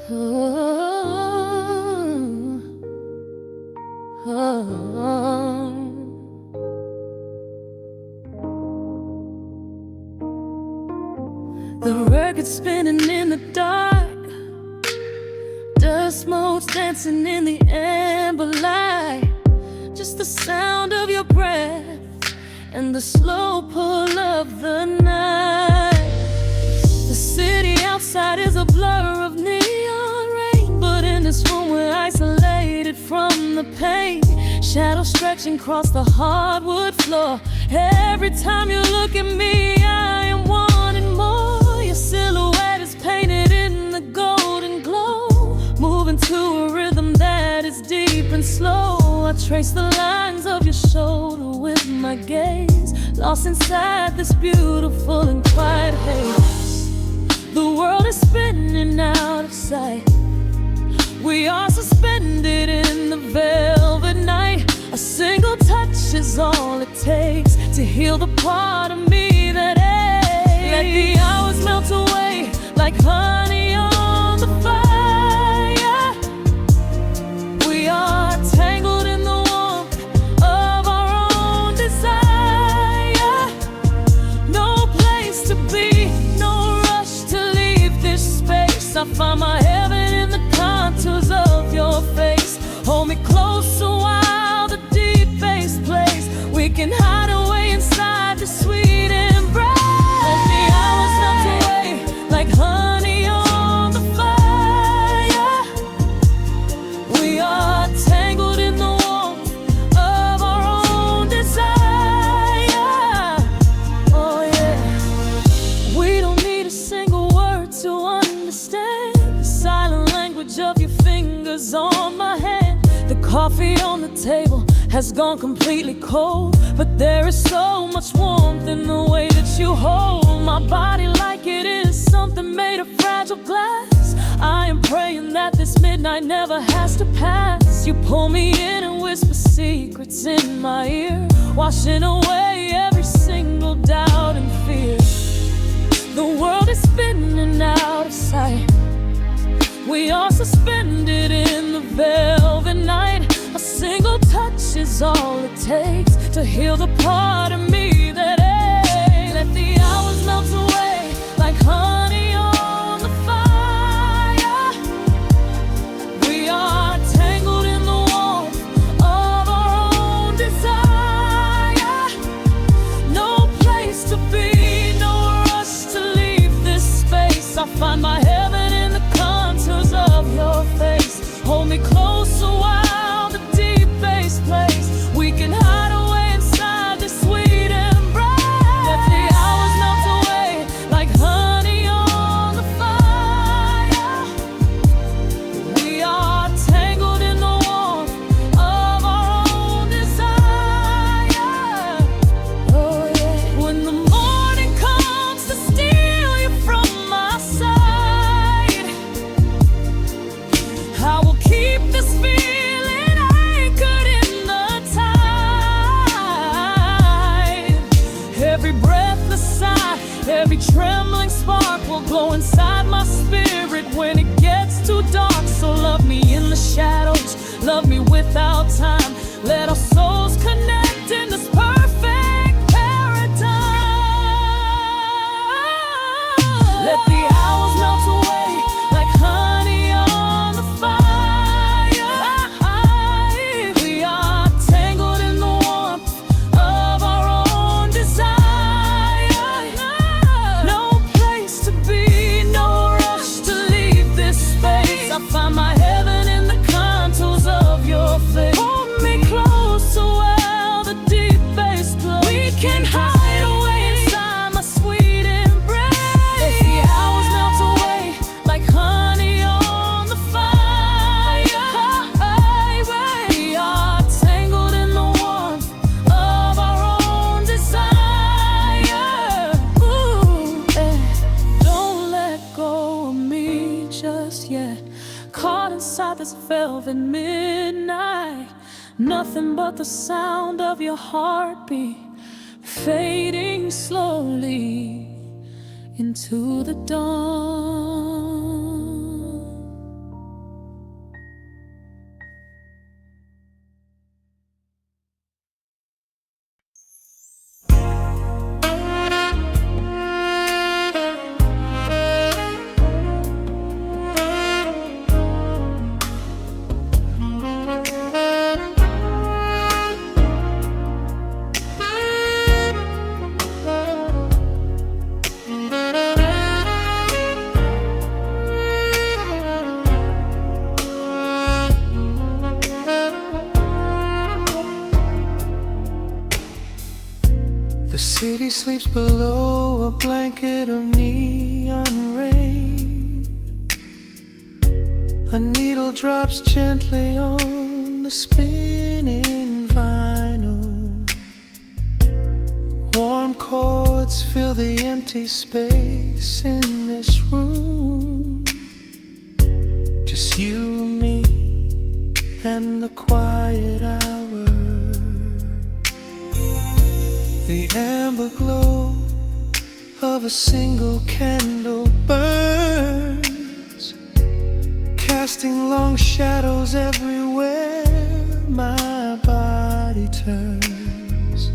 The record spinning in the dark, dust motes dancing in the amber light. Just the sound of your breath and the slow pull of the night. The city outside is a blur of neon rain, but in this room we're isolated from the pain. Shadows stretching across the hardwood floor. Every time you look at me, I am wanting more. Your silhouette is painted in the golden glow, moving to a rhythm that is deep and slow. I trace the lines of your shoulder with my gaze, lost inside this beautiful and quiet haze. The world is spinning out of sight. We are suspended in the velvet night. A single touch is all it takes to heal the part of me that aches. Let the hours melt away like honey on the fire. We are tangled in the warmth of our own desire. No place to be, no rush to leave this space. I find my heaven in the contours of your face. Hold me close a while the deep bass plays. We can hide away inside the sweet embrace. Let the hours melt away like honey on the fire. We are tangled in the warmth of our own desire. Oh yeah. We don't need a single word to understand the silent language of your fingers on my hand. The coffee on the table has gone completely cold, but there is so much warmth in the way that you hold my body like it is something made of fragile glass. I am praying that this midnight never has to pass. You pull me in and whisper secrets in my ear, washing away every single doubt and fear. The world is spinning out of sight. We are suspended in the velvet night. A single touch is all it takes to heal the part of me that aches. Let the hours melt away like honey on the fire. We are tangled in the warmth of our own desire. No place to be, no rush to leave this space. I find my heaven in the contours of your face. Hold me close a while the deep bass plays. We can hide away inside this sweet embrace. Let the hours melt away like honey on the fire. We are tangled in the warmth of our own desire. Oh yeah. When the morning comes to steal you from my side, I will keep this feeling anchored in the tide. Every breathless sigh, every trembling spark will glow inside my spirit when it gets too dark. So love me in the shadows, love me without time. Let our souls connect in this perfect paradise. Let the hours melt away like honey on the fire. We are tangled in the warmth of our own desire. No place to be, no rush to leave this space. I find my heaven in the contours of your face. Hold me close so well the deep bass plays. We can hide away inside my sweet embrace. Let the hours melt away like honey on the fire. We are tangled in the warmth of our own desire. Ooh, eh. Don't let go of me just yet. Caught inside this velvet midnight. Nothing but the sound of your heartbeat fading slowly into the dawn. sleeps below a blanket of neon rain. A needle drops gently on the spinning vinyl. Warm chords fill the empty space in this room. Just you and me and the quiet hour. The amber glow of a single candle burns, casting long shadows everywhere my body turns.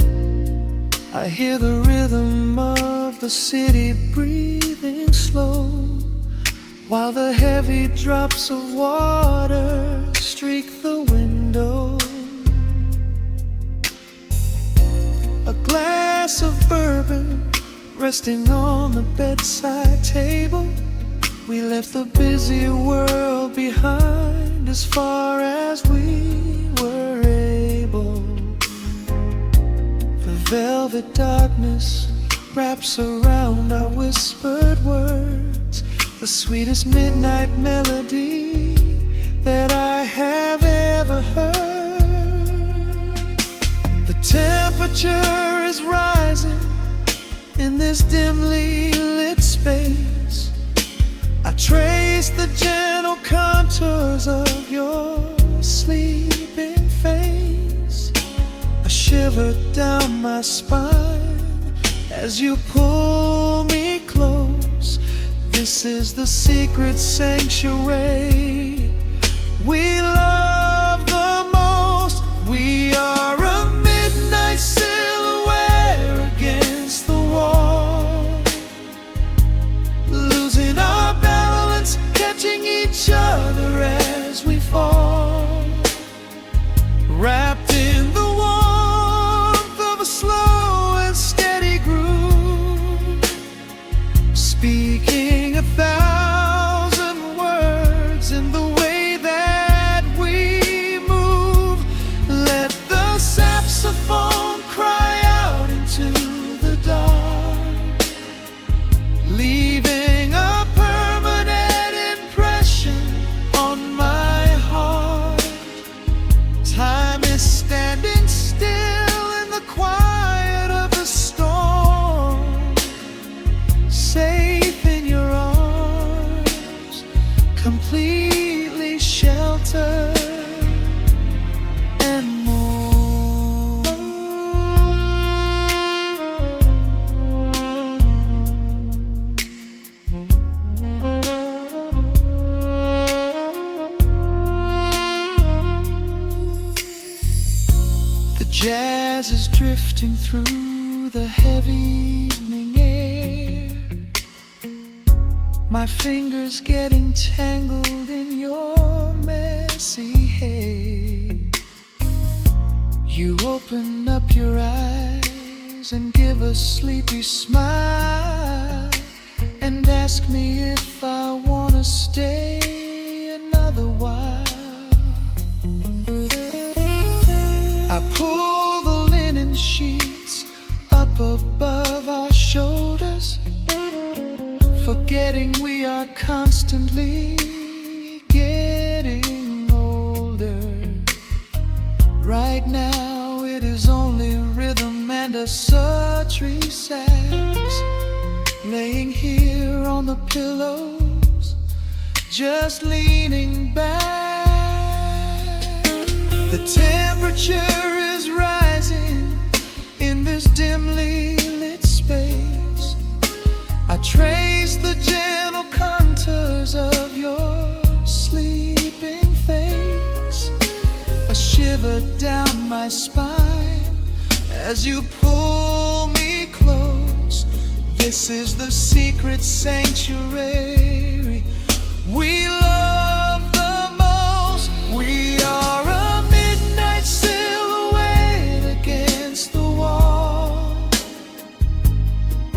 I hear the rhythm of the city breathing slow, while the heavy drops of water streak the window. A glass of bourbon resting on the bedside table. We left the busy world behind as far as we were able. The velvet darkness wraps around our whispered words, the sweetest midnight melody that I have ever heard. The temperature is rising in this dimly lit space. I trace the gentle contours of your sleeping face. A shiver down my spine as you pull me close. This is the secret sanctuary we love the most. We are a midnight silhouette against the wall, losing our balance, catching each other as we fall, wrapped in the warmth of a slow and steady groove, speaking 1,000 words in the way that we move. Let the saxophone cry out into the dark, leaving a permanent impression on my heart. Time is standing still in the quiet of the storm, safe in your arms, completely sheltered and more. The jazz is drifting through the heavy evening air, my fingers getting tangled in your messy hair. You open up your eyes and give a sleepy smile, and ask me if I wanna stay another while. I pull the linen sheets up above our shoulders, forgetting we are constantly getting older. Right now it is only rhythm and a sultry sax, laying here on the pillows, just leaning back. The temperature is rising in this dimly lit space. I trace the gentle contours of your sleeping face. A shiver down my spine as you pull me close. This is the secret sanctuary we love the most. We are a midnight silhouette against the wall,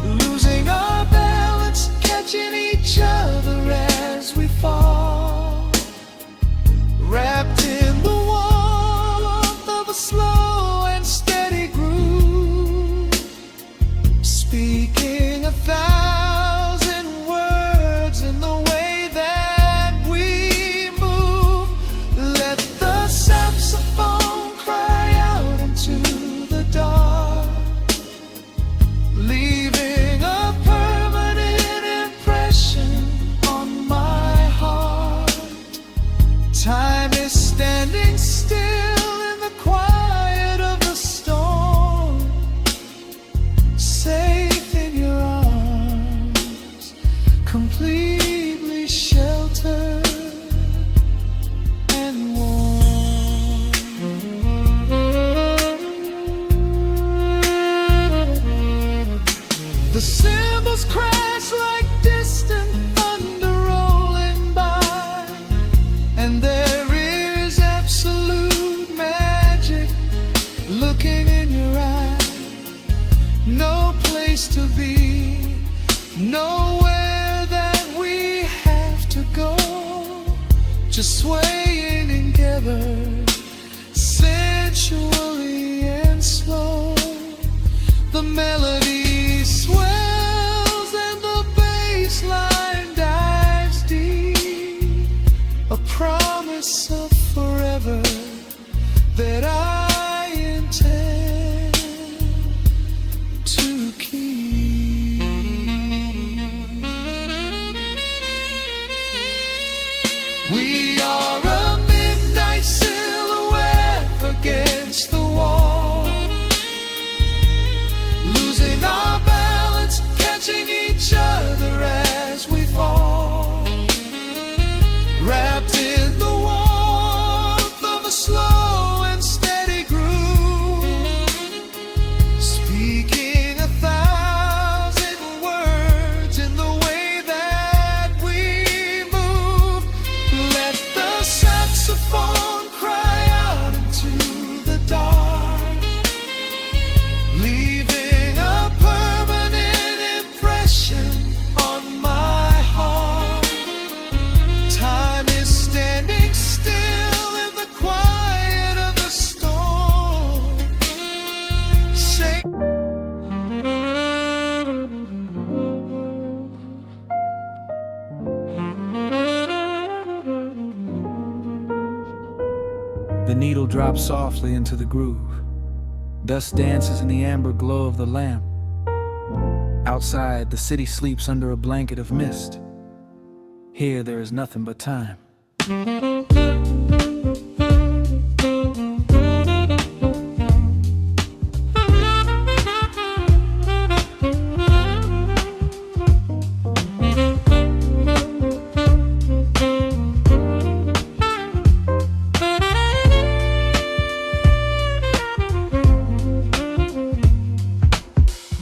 losing our balance, catching each other as we fall, wrapped in the warmth of a slow and steady groove, completely sheltered and warm. The cymbals crash like distant thunder rolling by, and there is absolute magic looking in your eyes. No place to be, nowhere that we have to go, just swaying together, sensually and slow. The melody swells and the bass line dives deep, a promise of forever that I intend to keep. We are a midnight silhouette against the wall, losing our balance, catching each other as we fall, wrapped in the warmth of a slow and steady groove, speaking 1,000 words in the way that we move. Let the saxophone cry out into the dark, leaving a permanent impression on my heart. Time is standing still in the quiet of the storm. Say The needle drops softly into the groove. Dust dances in the amber glow of the lamp. Outside, the city sleeps under a blanket of mist. Here, there is nothing but time.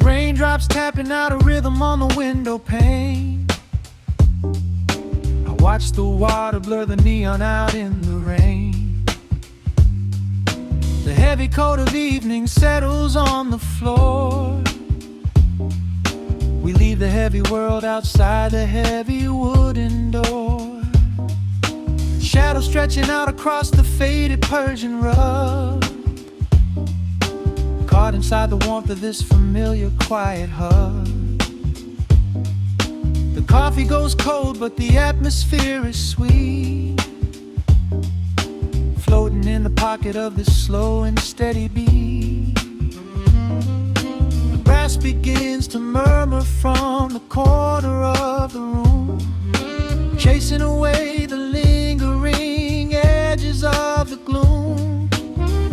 raindrops tapping out a rhythm on the window pane. I watch the water blur the neon out in the rain. The heavy coat of evening settles on the floor. We leave the heavy world outside the heavy wooden door. Shadows stretching out across the faded Persian rug, caught inside the warmth of this familiar quiet hug. The coffee goes cold, but the atmosphere is sweet, floating in the pocket of this slow and steady beat. The brass begins to murmur from the corner of the room, chasing away the lingering edges of the gloom.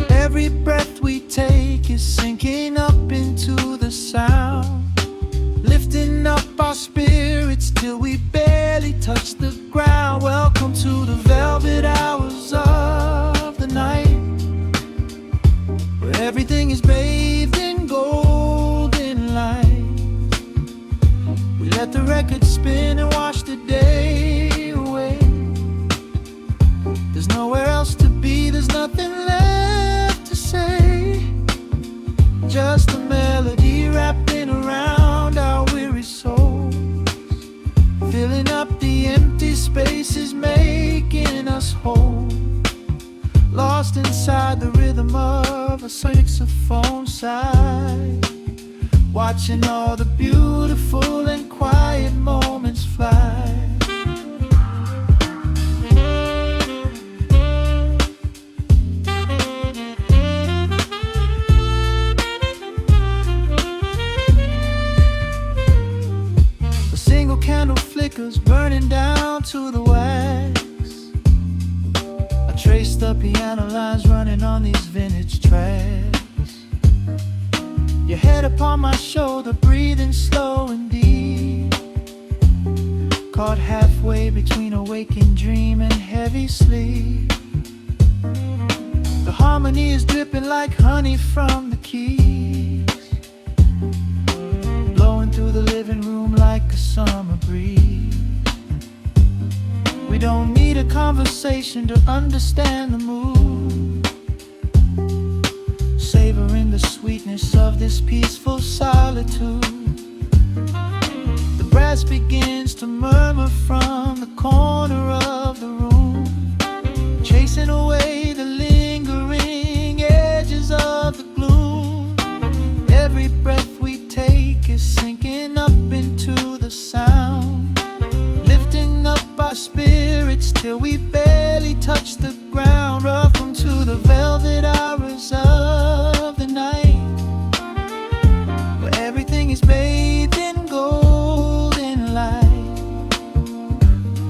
Every breath we take is sinking up into the sound, lifting up our spirits till we barely touch the ground. Welcome to the velvet hours of the night, where everything is bathed in golden light. We let the record spin and wash the day away. There's nowhere else to be, there's nothing left to say, just a melody wrapping around our weary souls, filling up the empty spaces, making us whole. Lost inside the rhythm of a saxophone sigh, watching all the beautiful and quiet moments fly. A single candle flickers, burning down to the wax. I trace the piano lines running on these vintage tracks. Your head upon my shoulder, breathing slow and deep. caught halfway between a waking dream and heavy sleep. The harmony is dripping like honey from the keys, blowing through the living room like a summer breeze. We don't need a conversation to understand the mood, savoring the sweetness of this peaceful solitude. The brass begins to murmur from the corner of the room, chasing away the lingering edges of the gloom. Every breath we take is sinking up into the sound, lifting up our spirits till we barely touch the ground. Welcome to the velvet hours of the night, where everything is bathed in golden light.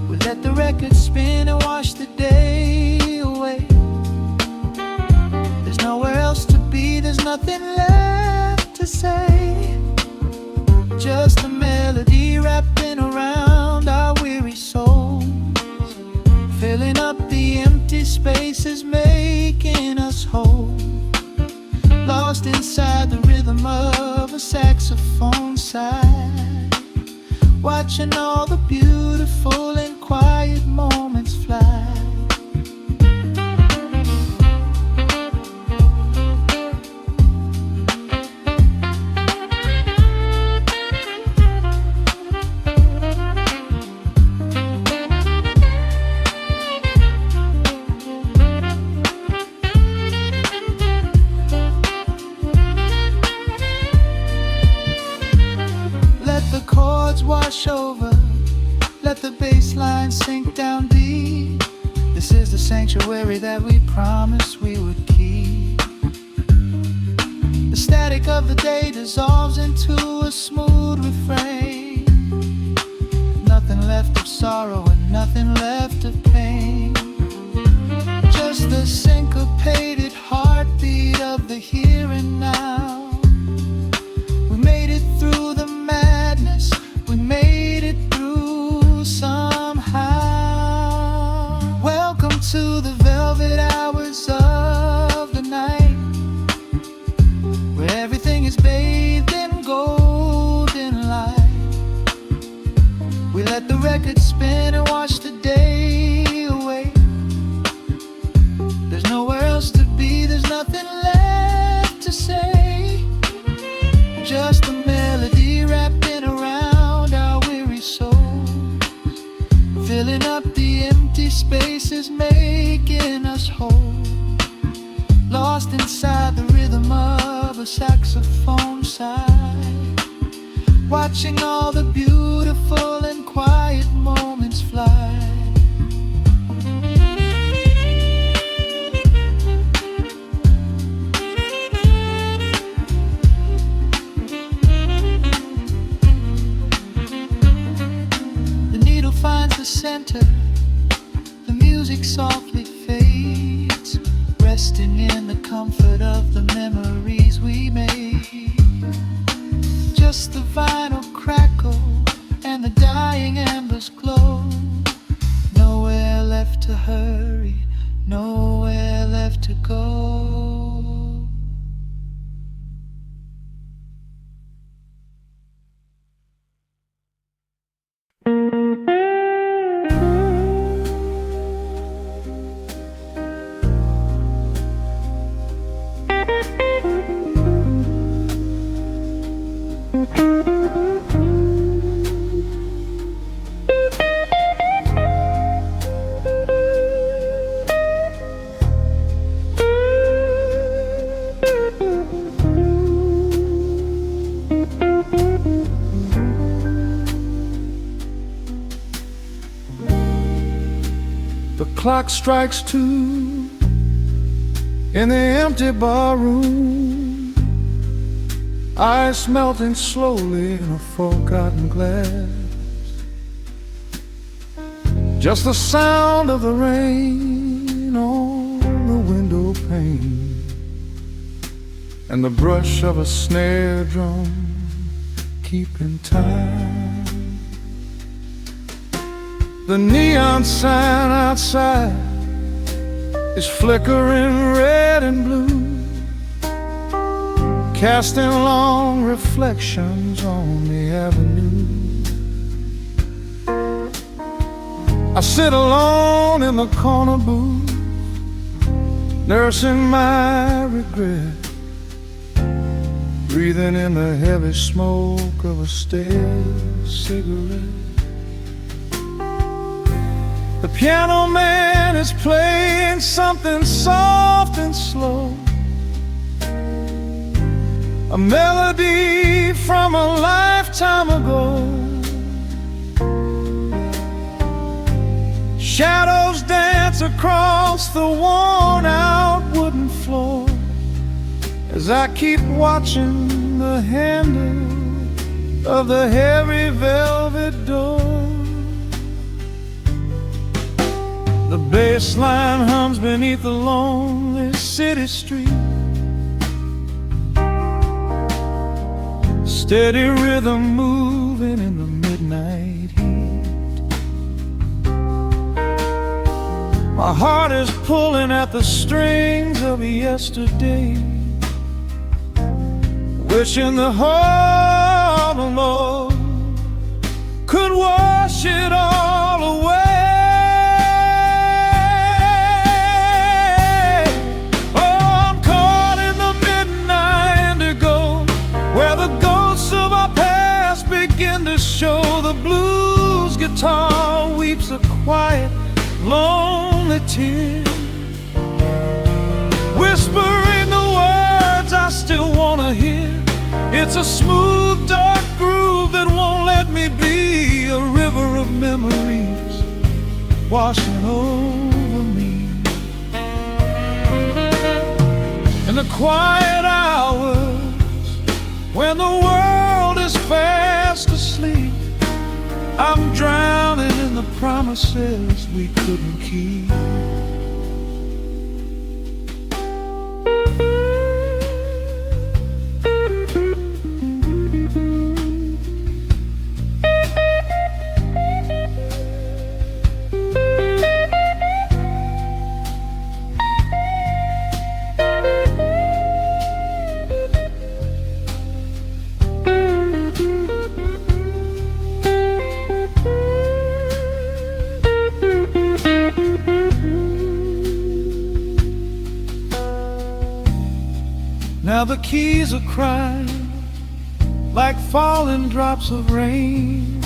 We let the record spin and wash the day away. There's nowhere else to be, there's nothing left to say. Just a melody wrapping around our weary souls, filling up the empty spaces, making us whole. Lost inside the rhythm of a saxophone sigh, watching all the beautiful and quiet moments fly. Wash over, let the bass line sink down deep. This is the sanctuary that we promised we would keep. The static of the day dissolves into a smooth refrain. Nothing left of sorrow and nothing left of pain, just the syncopated heartbeat of the here and now. We made it through the madness, we made it through somehow. Welcome to the velvet hours of the night, where everything is bathed in golden light. We let the record spin and wash the day away. There's nowhere else to be, there's nothing left to say. Just a melody wrapping around our weary souls, filling up the empty spaces, making us whole. Lost inside the rhythm of a saxophone sigh, watching all the beautiful and quiet moments fly. Finds the center, the music softly fades, resting in the comfort of the memories we made. Just the vinyl crackle and the dying embers glow. Nowhere left to hurry, nowhere left to go. The clock strikes 2 in the empty barroom, ice melting slowly in a forgotten glass. Just the sound of the rain on the window pane, and the brush of a snare drum keeping time. The neon sign outside is flickering red and blue, casting long reflections on the avenue. I sit alone in the corner booth, nursing my regret, breathing in the heavy smoke of a stale cigarette. The piano man is playing something soft and slow, a melody from a lifetime ago. Shadows dance across the worn-out wooden floor as I keep watching the handle of the heavy velvet door. The bass line hums beneath the lonely city street, steady rhythm moving in the midnight heat. My heart is pulling at the strings of yesterday, wishing the heart alone could wash it all away. Show the blues guitar weeps a quiet, lonely tear, whispering the words I still wanna hear. It's a smooth, dark groove that won't let me be, a river of memories washing over me. In the quiet hours when the world is fast asleep, I'm drowning in the promises we couldn't keep. Now the keys are crying like falling drops of rain,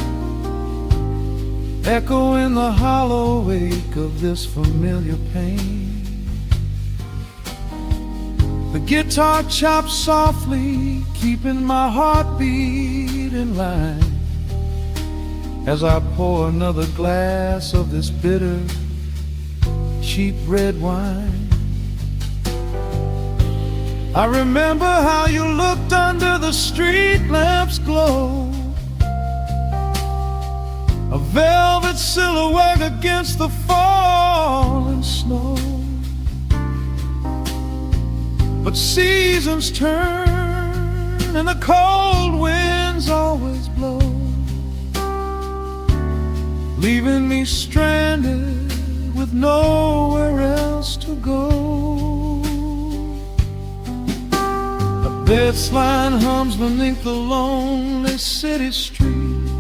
echo in the hollow wake of this familiar pain. The guitar chops softly, keeping my heartbeat in line, as I pour another glass of this bitter, cheap red wine. I remember how you looked under the street lamp's glow, a velvet silhouette against the falling snow. But seasons turn and the cold winds always blow, leaving me stranded with nowhere else to go. Bass line hums beneath the lonely city street,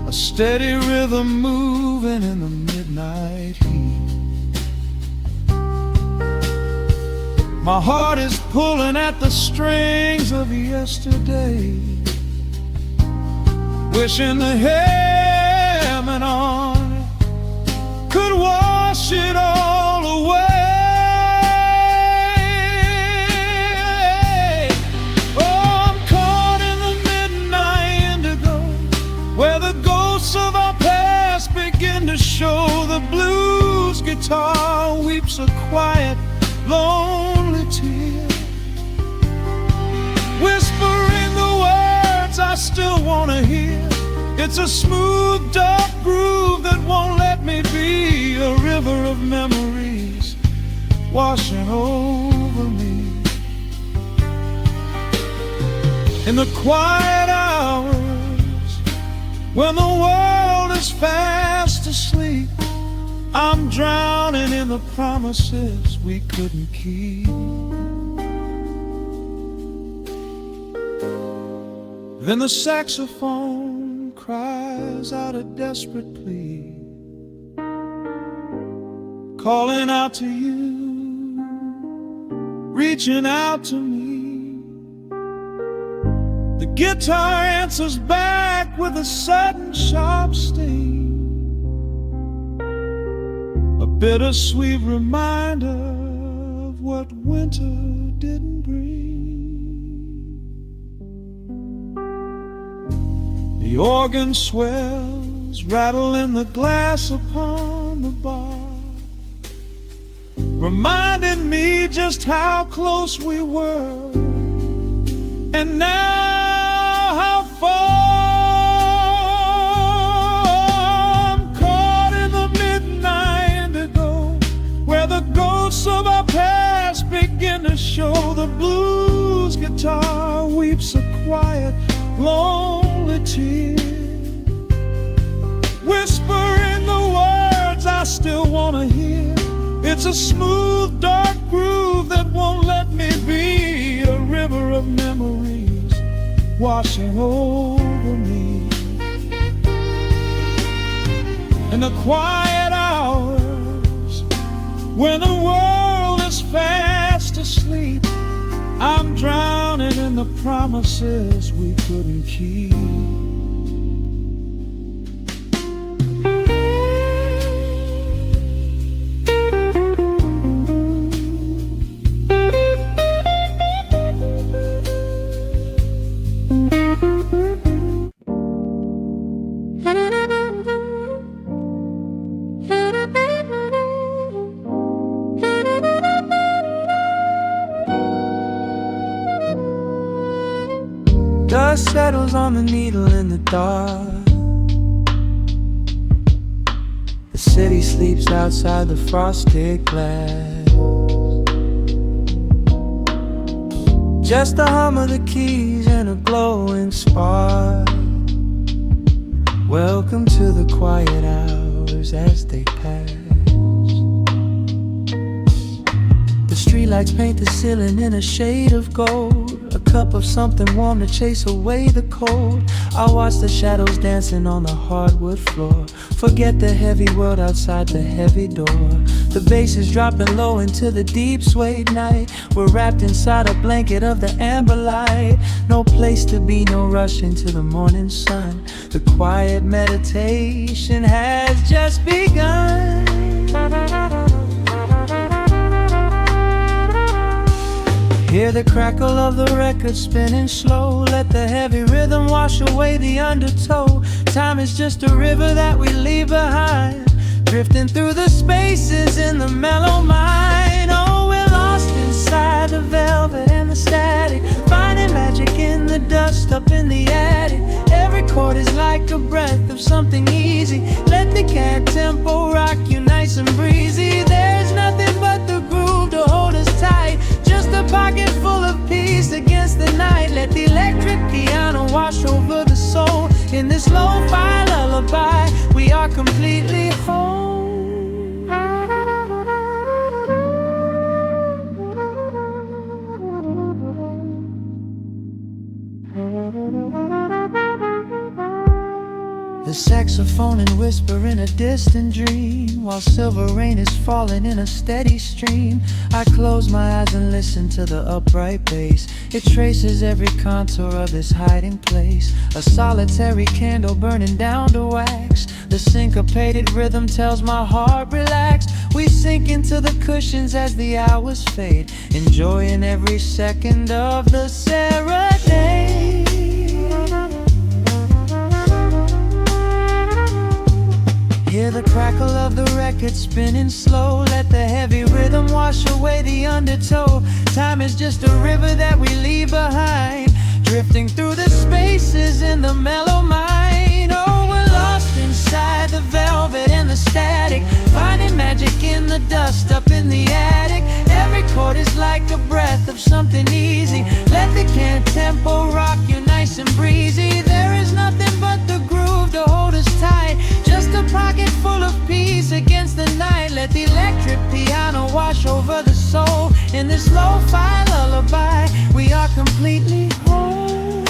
a steady rhythm moving in the midnight heat. My heart is pulling at the strings of yesterday, wishing the hammer on it could wash it all away. To show the blues guitar weeps a quiet, lonely tear, whispering the words I still wanna hear. It's a smooth, dark groove that won't let me be, a river of memories washing over me. In the quiet hours When the world is fast asleep, I'm drowning in the promises we couldn't keep. Then the saxophone cries out a desperate plea, calling out to you, reaching out to me. The guitar answers back with a sudden sharp sting, a bittersweet reminder of what winter didn't bring. The organ swells, rattling the glass upon the bar, reminding me just how close we were, and now how far. I'm caught in the midnight indigo, where the ghosts of our past begin to show. The blues guitar weeps a quiet, lonely tear, whispering the words I still want to hear. It's a smooth, dark groove that won't let me be, a river of memories washing over me. In the quiet hours, when the world is fast asleep, I'm drowning in the promises we couldn't keep. Dust settles on the needle in the dark. The city sleeps outside the frosted glass. Just the hum of the keys and a glowing spark. Welcome to the quiet hours as they pass. The streetlights paint the ceiling in a shade of gold, a cup of something warm to chase away the cold. I watch the shadows dancing on the hardwood floor, forget the heavy world outside the heavy door. The bass is dropping low into the deep suede night. We're wrapped inside a blanket of the amber light. No place to be, no rush into the morning sun. The quiet meditation has just begun. Hear the crackle of the record spinning slow. Let the heavy rhythm wash away the undertow. Time is just a river that we leave behind, drifting through the spaces in the mellow mind. Oh, we're lost inside the velvet and the static, finding magic in the dust up in the attic. Every chord is like a breath of something easy. Let the cat tempo rock you nice and breezy. There's nothing but the groove to hold us tight, just a pocket full of peace against the night. Let the electric piano wash over the soul. In this lo-fi lullaby, we are completely whole. The saxophone and whisper in a distant dream, while silver rain is falling in a steady stream. I close my eyes and listen to the upright bass. It traces every contour of this hiding place, a solitary candle burning down to wax. The syncopated rhythm tells my heart relax. We sink into the cushions as the hours fade, enjoying every second of the serenade. Hear the crackle of the record spinning slow. Let the heavy rhythm wash away the undertow. Time is just a river that we leave behind, drifting through the spaces in the mellow mind. Oh, we're lost inside the velvet and the static, finding magic in the dust up in the attic. Every chord is like a breath of something easy. Let the can tempo rock you nice and breezy. There is nothing but the groove to this lo-fi lullaby, we are completely whole.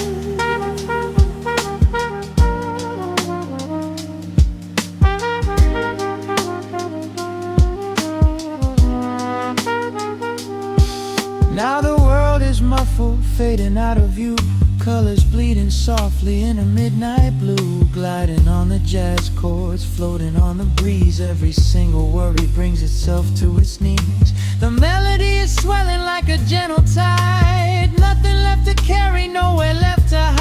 Now the world is muffled, fading out of view. Colors bleeding softly in a midnight blue, gliding on the jazz chords, floating on the breeze. Every single worry brings itself to its knees. The melody is swelling like a gentle tide. Nothing left to carry, nowhere left to hide.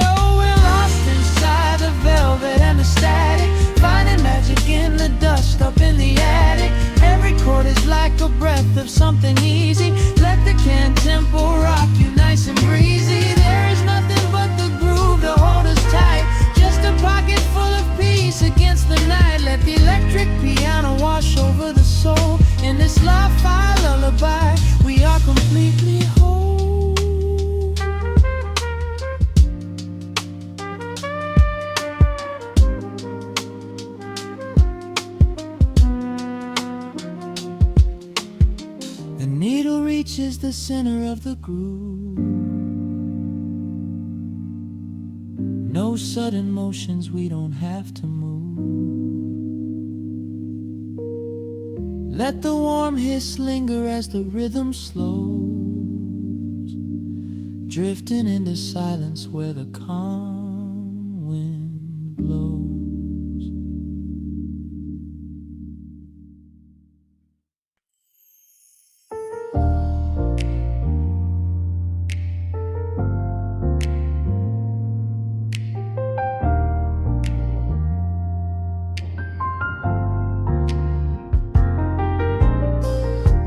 Oh, we're lost inside the velvet and the static, finding magic in the dust up in the attic. Every chord is like a breath of something easy. Let the can tempo rock you nice and breezy. There is nothing but the groove to hold us tight, just a pocket full of peace against the night. Let the electric piano wash over the soul. In this lo-fi lullaby, we are completely whole. The needle reaches the center of the groove. No sudden motions, we don't have to move. Let the warm hiss linger as the rhythm slows, drifting into silence where the calm wind blows.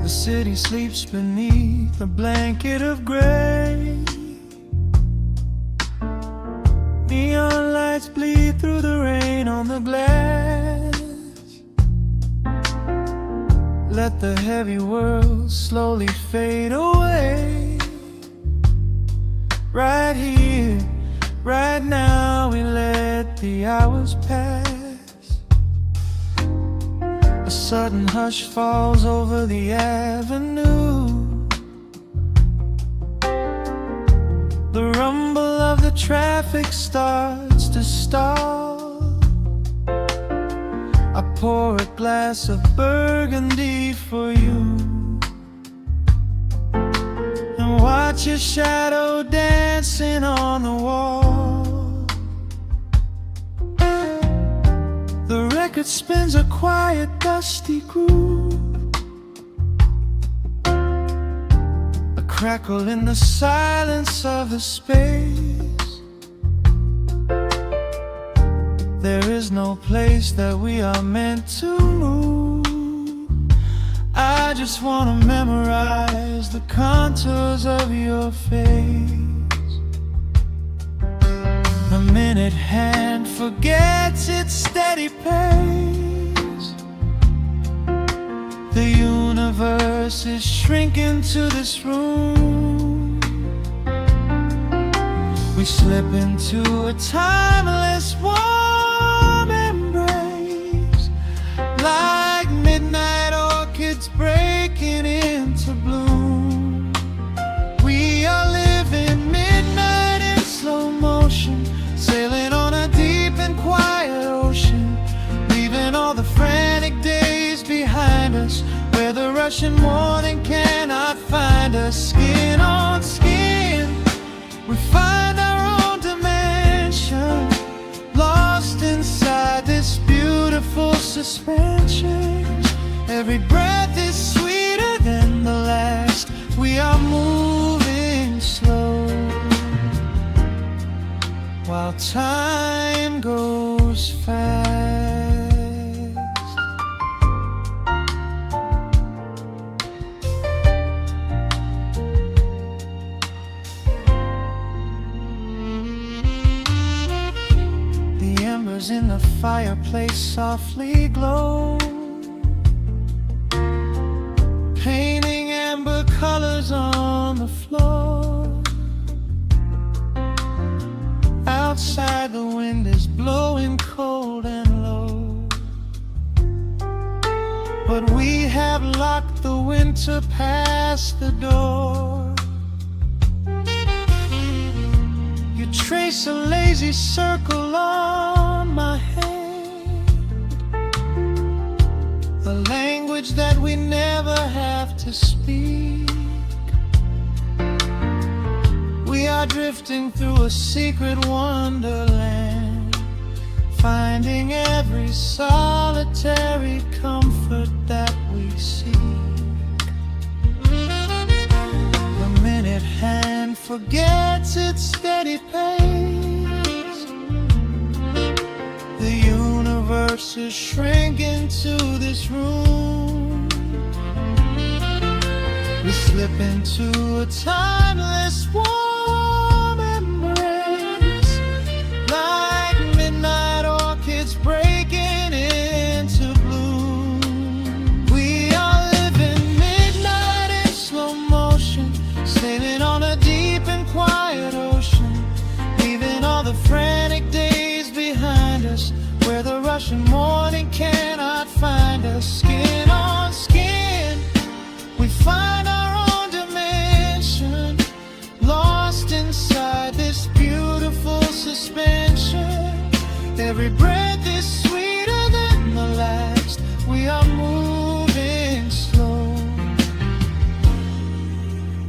The city sleeps beneath a blanket of gray. Neon lights bleed through the rain on the glass. Let the heavy world slowly fade away. Right here, right now, we let the hours pass. A sudden hush falls over the avenue. The rumble of the traffic starts to stall. I pour a glass of burgundy for you and watch your shadow dancing on the wall. The record spins a quiet, dusty groove, a crackle in the silence of the space. There is no place that we are meant to move. I just wanna memorize the contours of your face. The minute hand forgets its steady pace. The universe is shrinking to this room. We slip into a timeless warm embrace, like midnight orchids breaking into bloom. We are living midnight in slow motion, sailing on a deep and quiet ocean, leaving all the frantic days behind us, where the rushing morning cannot find us. Skin on skin, we find our own dimension, lost inside this beautiful suspension. Every breath is sweeter than the last. We are moving slow, while time goes fast. The embers in the fireplace softly glow, painting amber colors on the floor. Outside the wind is blowing cold and low, but we have winter past the door. You trace a lazy circle on my hand, a language that we never have to speak. We are drifting through a secret wonderland, finding every solitary comfort that we seek. The minute hand forgets its steady pace. The universe is shrinking to this room. We slip into a timeless warm embrace, like midnight orchids breaking into bloom. We are living midnight in slow motion, sailing on a deep and quiet ocean, leaving all the frantic days behind us, where the rushing morning cannot find us. Skin on skin, we find our own dimension, lost inside this beautiful suspension. Every breath is sweeter than the last. We are moving slow,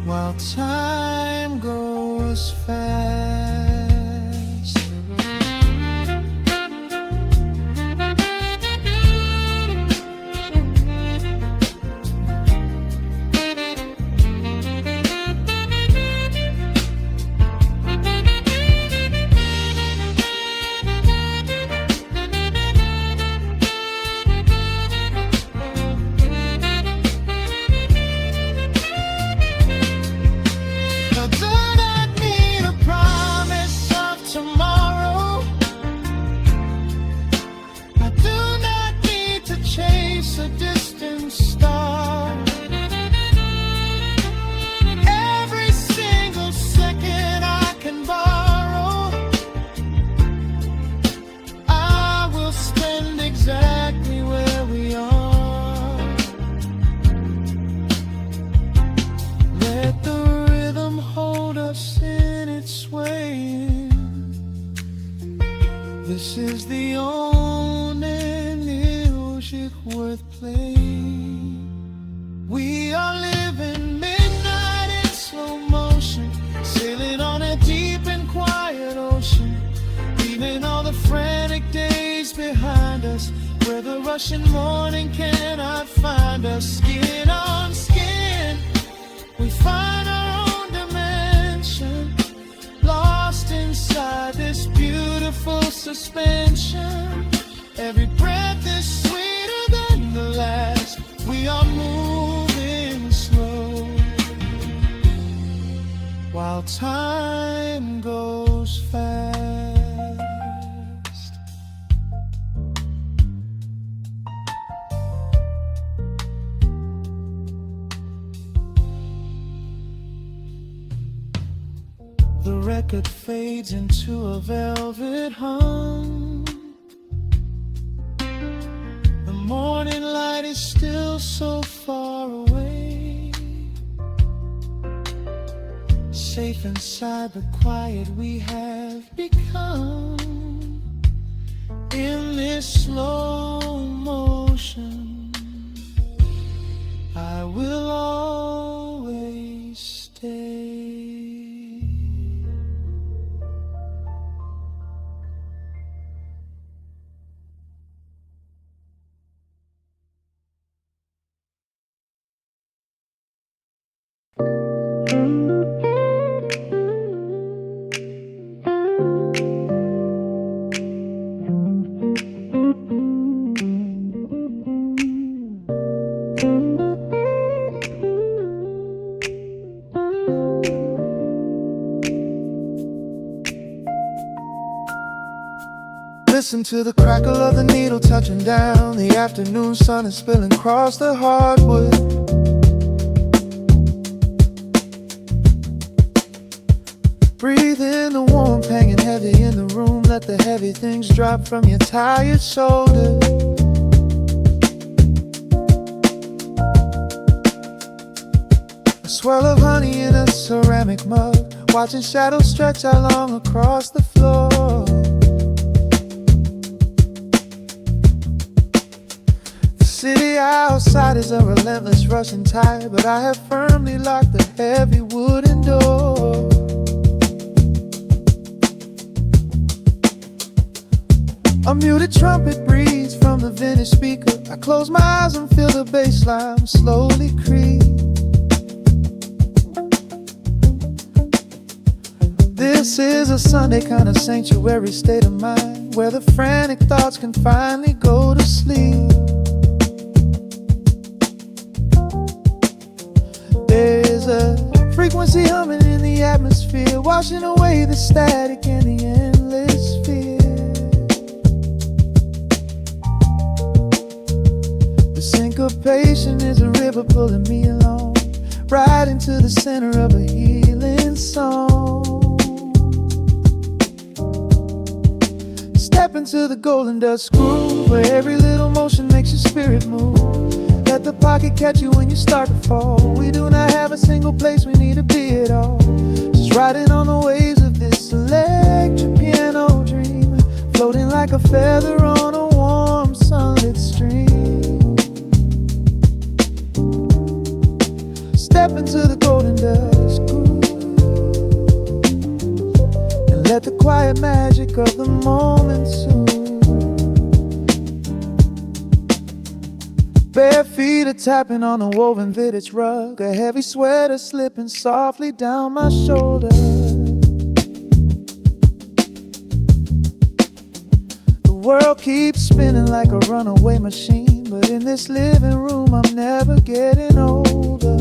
while time goes fast. A distant star. Every single second I can borrow, I will spend exactly where we are. Let the rhythm hold us in its swaying. This is the only music worth playing. We are living midnight in slow motion, sailing on a deep and quiet ocean, leaving all the frantic days behind us, where the rushing morning cannot find us. Skin on skin, we find our own dimension, lost inside this beautiful suspension. Every breath is sweeter than the last. We are moving slow, while time goes fast. The record fades into a velvet hum. The morning light is still so far away, safe inside the quiet we have become. In this slow motion, I will always stay. Listen to the crackle of the needle touching down. The afternoon sun is spilling across the hardwood. Breathe in the warmth hanging heavy in the room. Let the heavy things drop from your tired shoulders. swirl of honey in a ceramic mug, watching shadows stretch out long across the floor. The city outside is a relentless rushing tide, but I have firmly locked the heavy wooden door. A muted trumpet breathes from the vintage speaker. I close my eyes and feel the bass line slowly creep. This is a Sunday kind of sanctuary state of mind, where the frantic thoughts can finally go to sleep. There is a frequency humming in the atmosphere, washing away the static and the endless fear. The syncopation is a river pulling me along, right into the center of a healing song. Step into the golden dust groove, where every little motion makes your spirit move. Let the pocket catch you when you start to fall. We do not have a single place we need to be at all. Just riding on the waves of this electric piano dream, floating like a feather on a warm sunlit stream. Step into the golden dust groove, and let the quiet magic of the moment soothe. Bare feet are tapping on a woven vintage rug, a heavy sweater slipping softly down my shoulder. The world keeps spinning like a runaway machine, but in this living room I'm never getting older.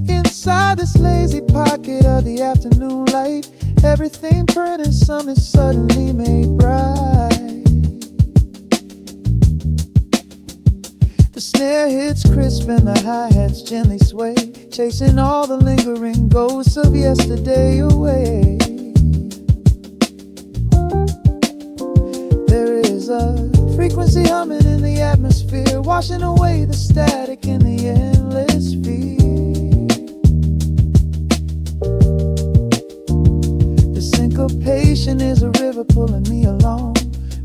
Inside this lazy pocket of the afternoon light, everything burned and something suddenly made bright. The snare hits crisp and the hi-hats gently sway, chasing all the lingering ghosts of yesterday away. There is a frequency humming in the atmosphere, washing away the static and the endless fear. Syncopation is a river pulling me along,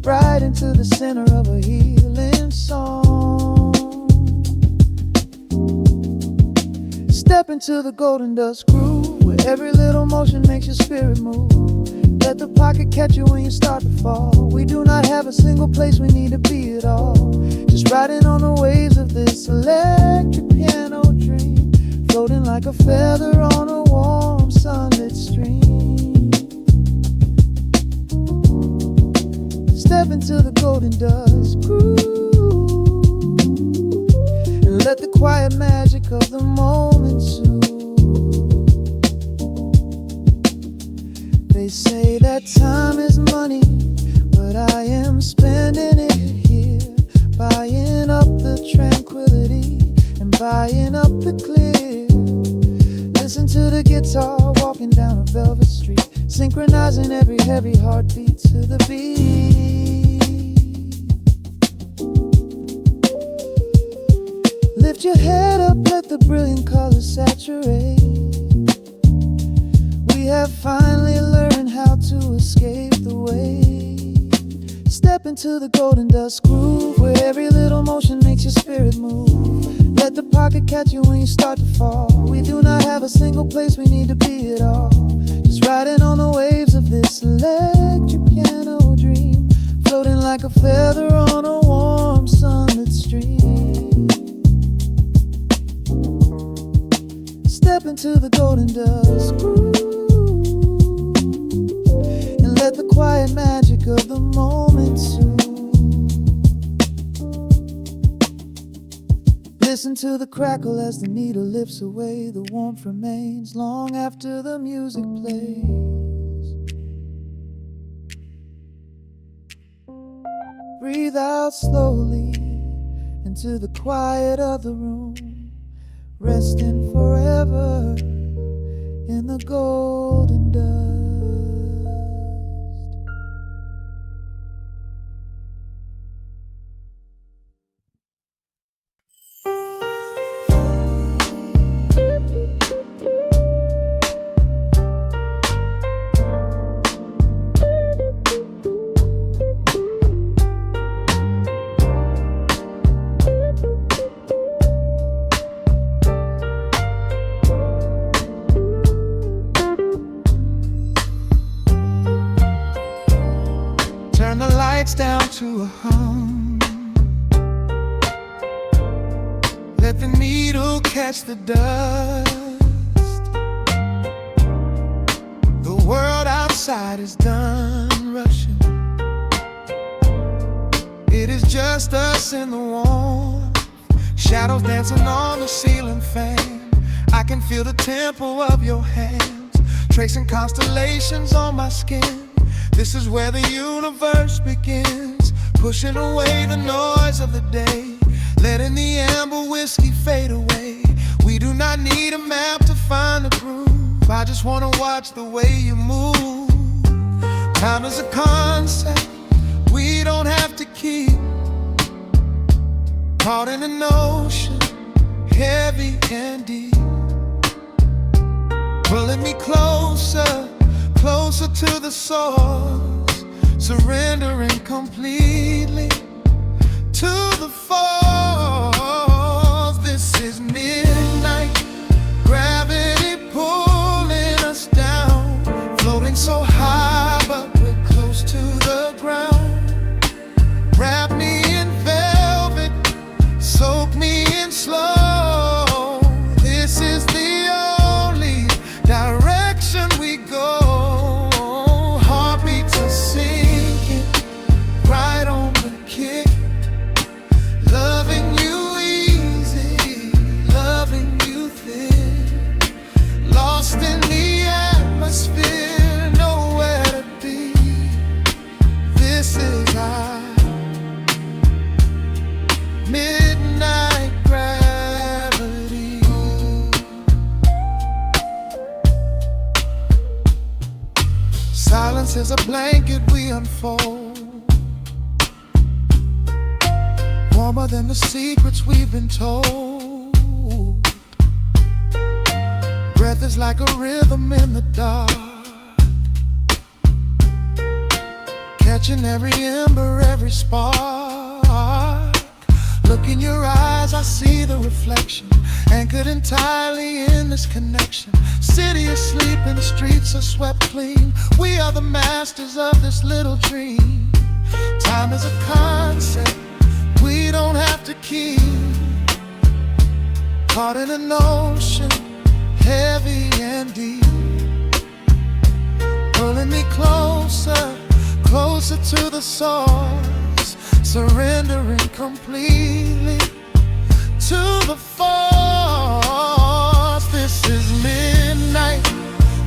right into the center of a healing song. Step into the golden dust groove, where every little motion makes your spirit move. Let the pocket catch you when you start to fall. We do not have a single place we need to be at all. Just riding on the waves of this electric piano dream, floating like a feather on a warm sunlit stream. Step into the golden dust groove, and let the quiet magic of the moment soothe. They say that time is money, but I am spending it here, buying up the tranquility and buying up the clear. Listen to the guitar walking down a velvet street, synchronizing every heavy heartbeat to the beat. Lift your head up, let the brilliant colors saturate. We have finally learned how to escape the weight. Step into the golden dust groove, where every little motion makes your spirit move. Let the pocket catch you when you start to fall. We do not have a single place we need to be at all. Just riding on the waves of this electric piano dream, floating like a feather on a warm sunlit stream. Step into the golden dust groove, and let the quiet magic of the moment soothe. Listen to the crackle as the needle lifts away. The warmth remains long after the music plays. Breathe out slowly into the quiet of the room, resting forever in the golden dust. lights down to a hum. Let the needle catch the dust. The world outside is done rushing. It is just us in the warmth, shadows dancing on the ceiling fan. I can feel the tempo of your hands, tracing constellations on my skin. This is where the universe begins, pushing away the noise of the day, letting the amber whiskey fade away. We do not need a map to find the groove. I just wanna watch the way you move. Time is a concept we don't have to keep. Caught in an ocean, heavy and deep, pulling me closer, closer to the source, surrendering completely to the force. This is midnight, gravity pulling us down, floating so high but we're close to the ground. Wrap me in velvet, soak me in slow. This is the only direction we go. Heartbeats are sinking, right on the kick. Loving you easy, loving you thin. Lost in the atmosphere, nowhere to be. This is our midnight gravity. Silence is a blanket we unfold, warmer than the secrets we've been told. Breath is like a rhythm in the dark, catching every ember, every spark. Look in your eyes, I see the reflection, anchored entirely in this connection. City is sleeping, streets are swept clean. We are the masters of this little dream. Time is a concept we don't have to keep. Caught in an ocean, heavy and deep, pulling me closer, closer to the source, surrendering completely to the force. This is midnight,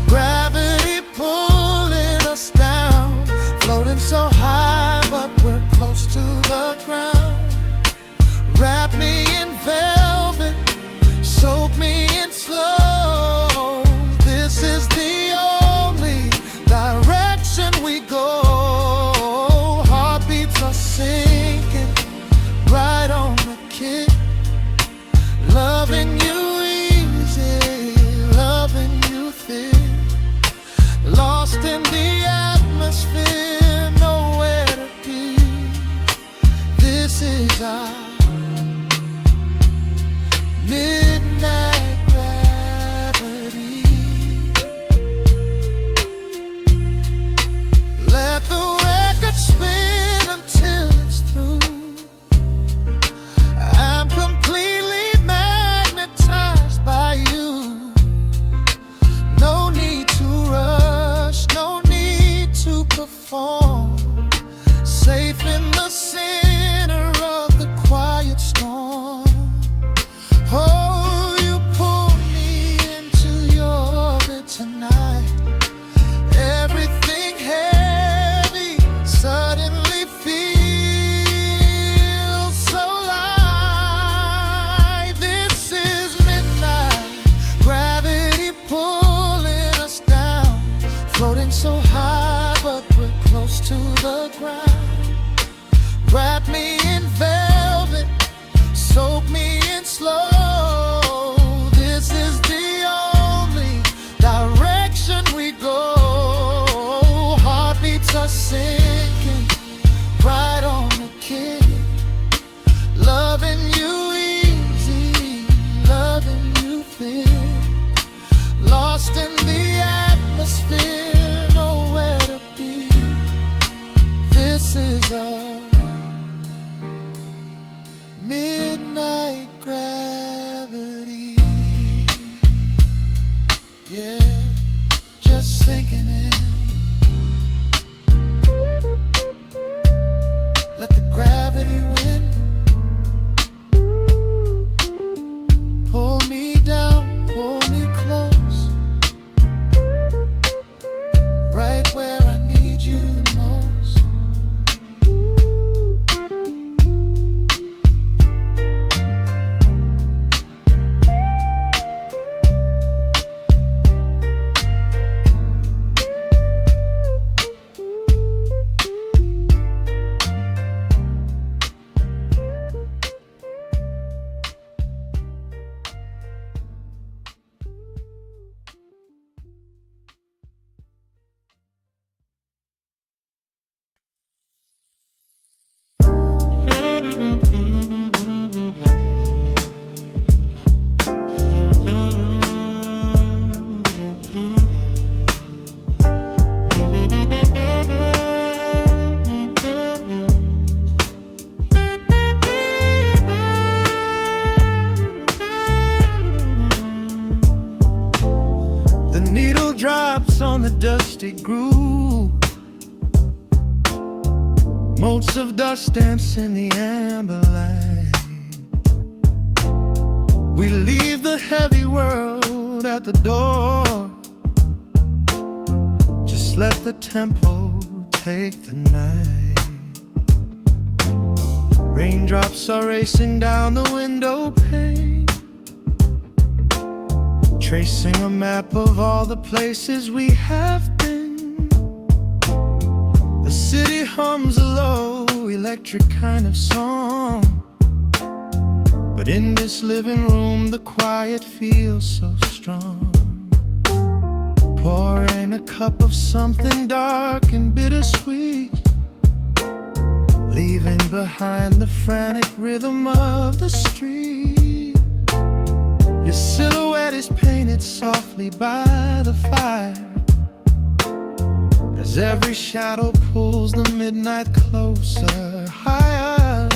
gravity pulling us down, floating so high but we're close to the ground. Wrap me in velvet, soak me in slow. This is the only direction we go. Heartbeats are sinking, right on the kick. Loving you easy, loving you thin. Lost in the atmosphere, nowhere to be. This is our midnight gravity. Let the record spin until it's through. I'm completely magnetized by you. No need to rush, no need to perform. Safe in the center of the quiet storm. Oh, you pull me into your orbit tonight. Everything heavy suddenly feels so light. This is midnight, gravity pulling us down, floating so high but we're close to the ground. Wrap me in velvet, soak me in slow. This is the only direction we go. Heartbeats are sinking, right on the kick. Loving you easy, loving you thin. Lost in the atmosphere, nowhere to be. This traces of midnight gravity. Yeah, just sinking in. Let the gravity win. Pull me down, pull me close, right where I need you the most. The needle drops on the dusty groove. Motes of dust dance in the amber light. We leave the heavy world at the door. Just let the tempo take the night. Raindrops are racing down the window pane, tracing a map of all the places we have been. The city hums a low, electric kind of song, but in this living room the quiet feels so strong. Pouring a cup of something dark and bittersweet, leaving behind the frantic rhythm of the street. Your silhouette is painted softly by the fire, as every shadow pulls the midnight closer, higher.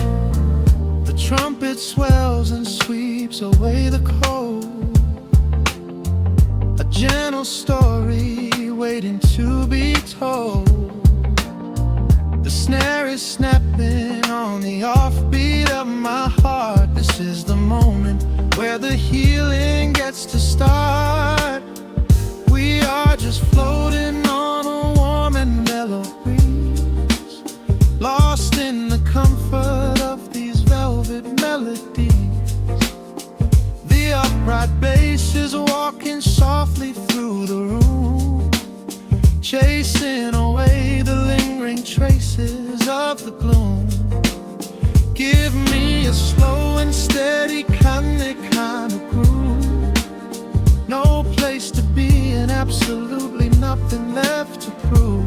The trumpet swells and sweeps away the cold, a gentle story waiting to be told. The snare is snapping on the offbeat of my heart. This is the moment where the healing gets to start. We are just floating on a warm and mellow breeze, lost in the comfort of these velvet melodies. The upright bass is walking softly through the room, chasing away the lingering traces of the gloom. Give me a slow and steady kind of groove. No place to be and absolutely nothing left to prove.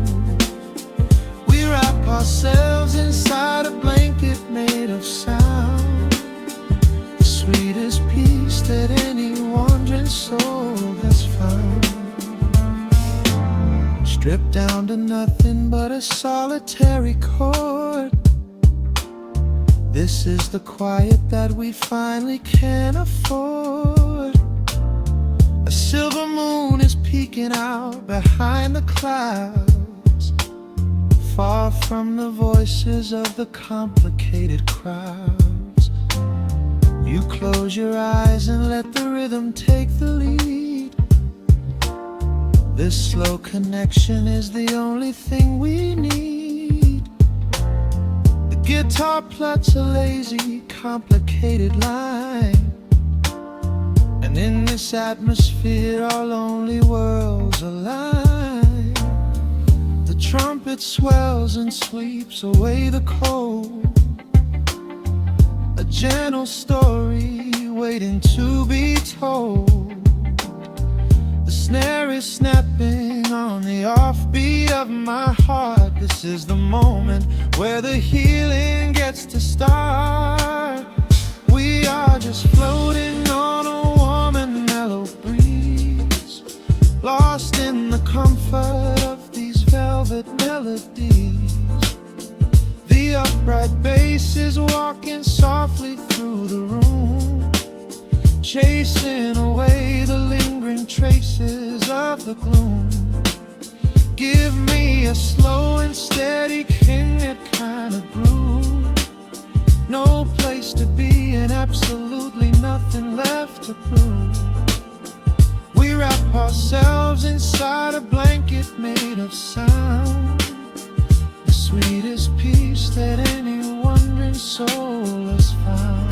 We wrap ourselves inside a blanket made of sound, the sweetest peace that any wandering soul has found. Stripped down to nothing but a solitary chord. This is the quiet that we finally can afford. A silver moon is peeking out behind the clouds, far from the voices of the complicated crowds. You close your eyes and let the rhythm take the lead. This slow connection is the only thing we need. The guitar plucks a lazy, complicated line, and in this atmosphere our lonely worlds align. The trumpet swells and sweeps away the cold, a gentle story waiting to be told. The snare is snapping on the offbeat of my heart. This is the moment where the healing gets to start. We are just floating on a warm and mellow breeze, lost in the comfort of these velvet melodies. upright bass is walking softly through the room, chasing away the lingering traces of the gloom. Give me a slow and steady king kind of groove. No place to be and absolutely nothing left to prove. We wrap ourselves inside a blanket made of sound, the sweetest peace that any wandering soul has found.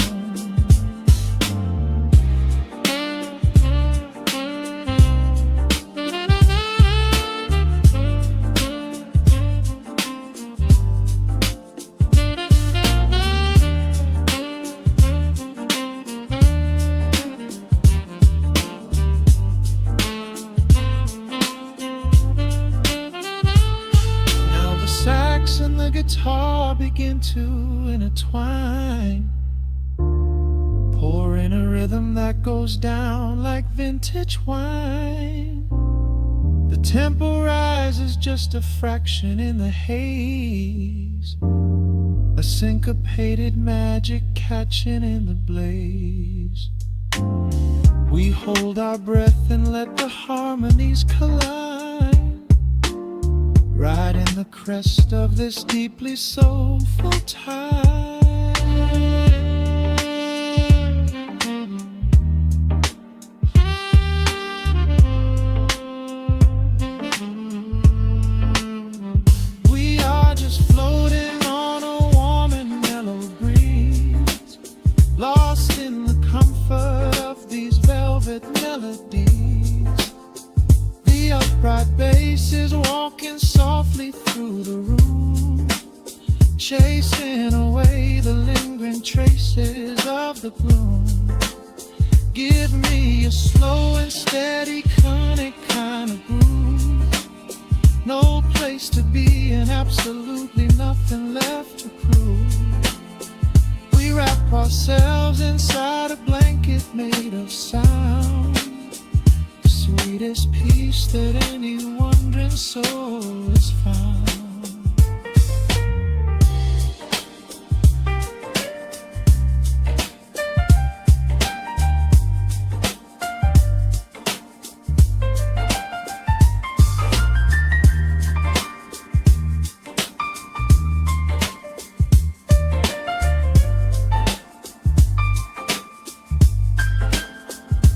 And the guitar begin to intertwine, pouring a rhythm that goes down like vintage wine. The tempo rises just a fraction in the haze, a syncopated magic catching in the blaze. We hold our breath and let the harmonies collide, riding the crest of this deeply soulful tide. We are just floating on a warm and mellow breeze, lost in the comfort of these velvet melodies. The upright bass is walking softly through the room, chasing away the lingering traces of the gloom. Give me a slow and steady conic kind of groove. No place to be and absolutely nothing left to prove. We wrap ourselves inside a blanket made of sound, sweetest peace that any wandering soul has found.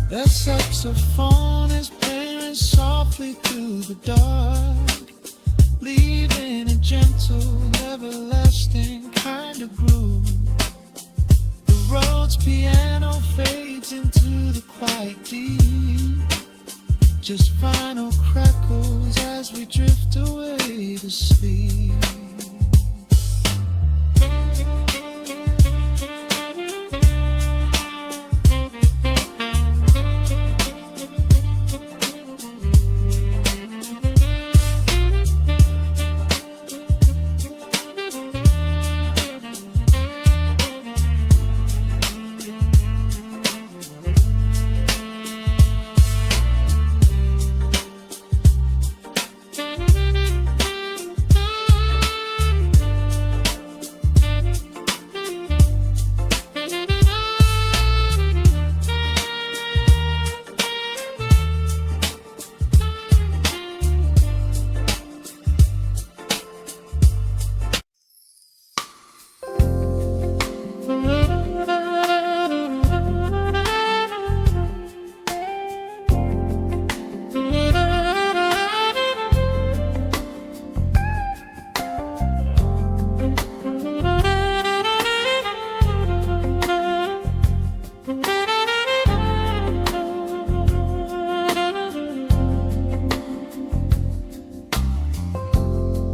The saxophone is playing softly through the dark, leaving a gentle, everlasting kind of groove. The Rhodes piano fades into the quiet deep, just final crackles as we drift away to sleep.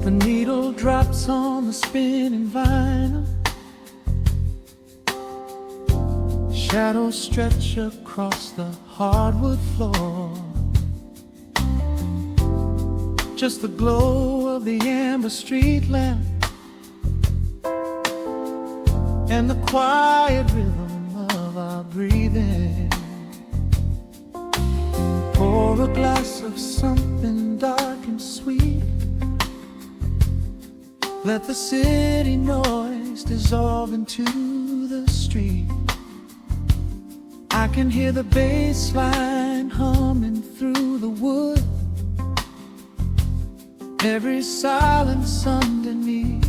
The needle drops on the spinning vinyl, shadows stretch across the hardwood floor. Just the glow of the amber street lamp and the quiet rhythm of our breathing. Pour a glass of something dark and sweet, Let the city noise dissolve into the street. I can hear the bass line humming through the wood. Every silence underneath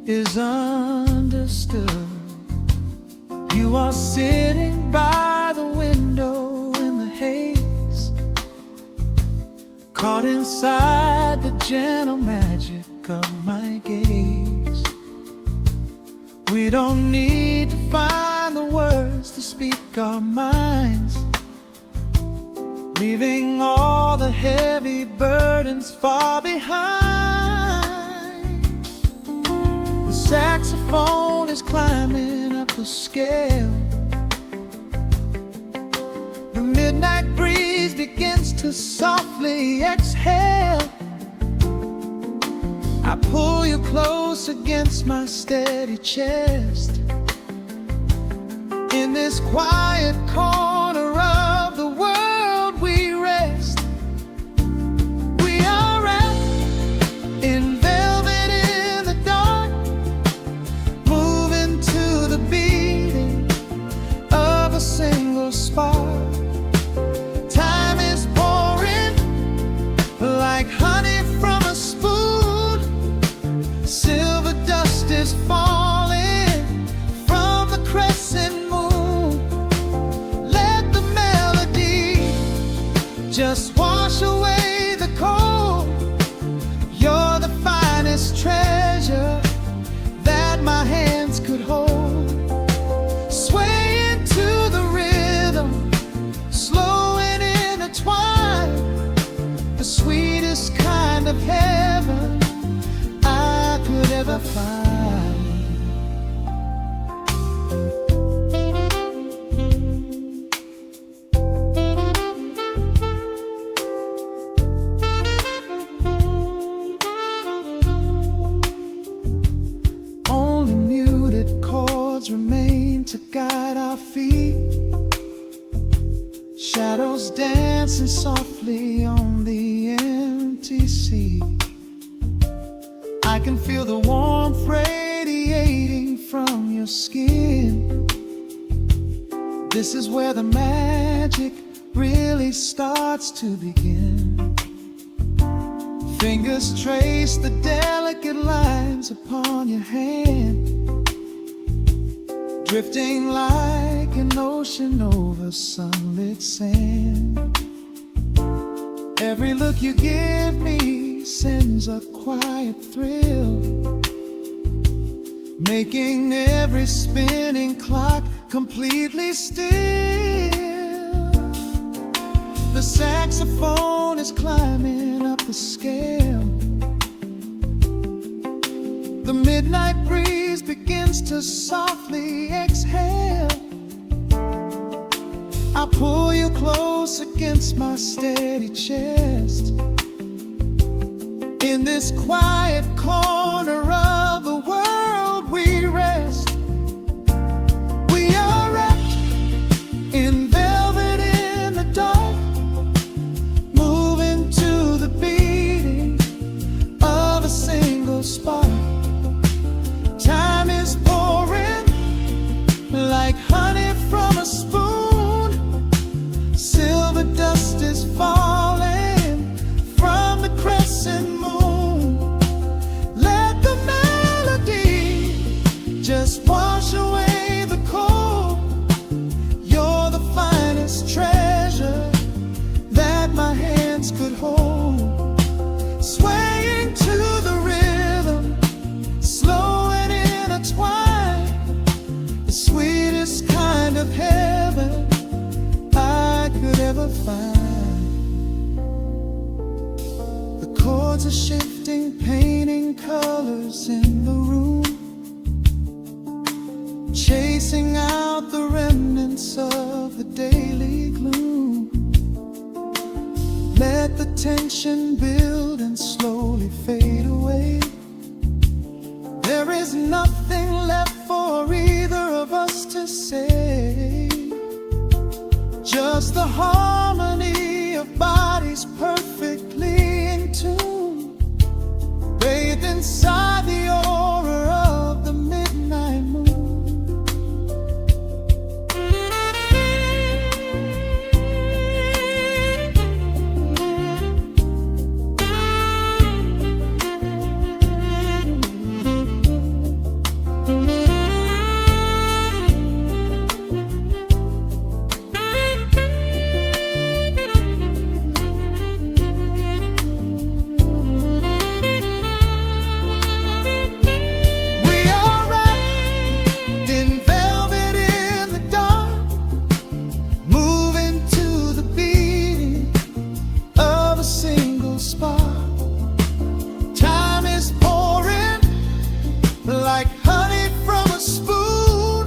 is understood. You are sitting by the window in the haze, caught inside the gentle magic of my gaze. We don't need to find the words to speak our minds, leaving all the heavy burdens far behind. The saxophone is climbing up the scale. The midnight breeze begins to softly exhale. I pull you close against my steady chest. In this quiet corner of the world we rest. We are wrapped in velvet in the dark, moving to the beating of a single spark. Time is pouring like honey from a spoon. Silver dust is falling from the crescent moon. Let the melody just wash away the cold. You're the finest treasure that my hands could hold. Swaying to the rhythm, slow and intertwined, the sweetest kind of heaven I could ever find. Only muted chords remain to guide our feet, shadows dancing softly on the empty sea. I can feel the warmth radiating from your skin. This is where the magic really starts to begin. Fingers trace the delicate lines upon your hand, drifting like an ocean over sunlit sand. Every look you give me sends a quiet thrill, making every spinning clock completely still. The saxophone is climbing up the scale. The midnight breeze begins to softly exhale. I pull you close against my steady chest. In this quiet corner of the world we rest. We are wrapped in velvet in the dark, moving to the beating of a single spark. Time is pouring like honey from a spoon. Silver dust is falling from the crescent moon. Let the melody just wash away the cold. You're the finest treasure that my hands could hold. Swaying to the rhythm, slow and intertwined, the sweetest kind of heaven I could ever find. The chords are shifting, painting colors in the room, chasing out the remnants of the daily gloom. Let the tension build and slowly fade away. There is nothing left for either of us to say, just the harmony of bodies perfectly in tune, bathed inside the spark. Time is pouring like honey from a spoon.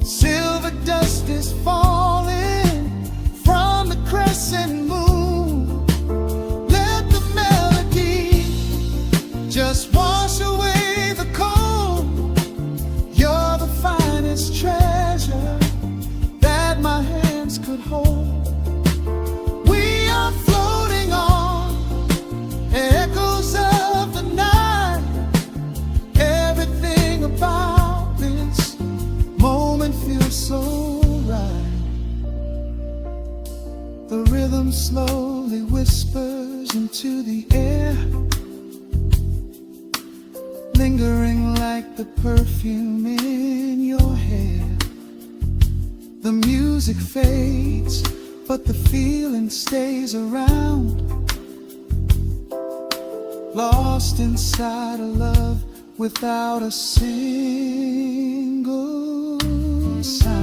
Silver dust is falling from the crescent moon. Let the melody just wash away the cold. You're the finest treasure that my hands could hold. We are floating on echoes of the night. Everything about this moment feels so right. The rhythm slowly whispers into the air, lingering like the perfume in your hair. The music fades, but the feeling stays around, lost inside a love without a single sound.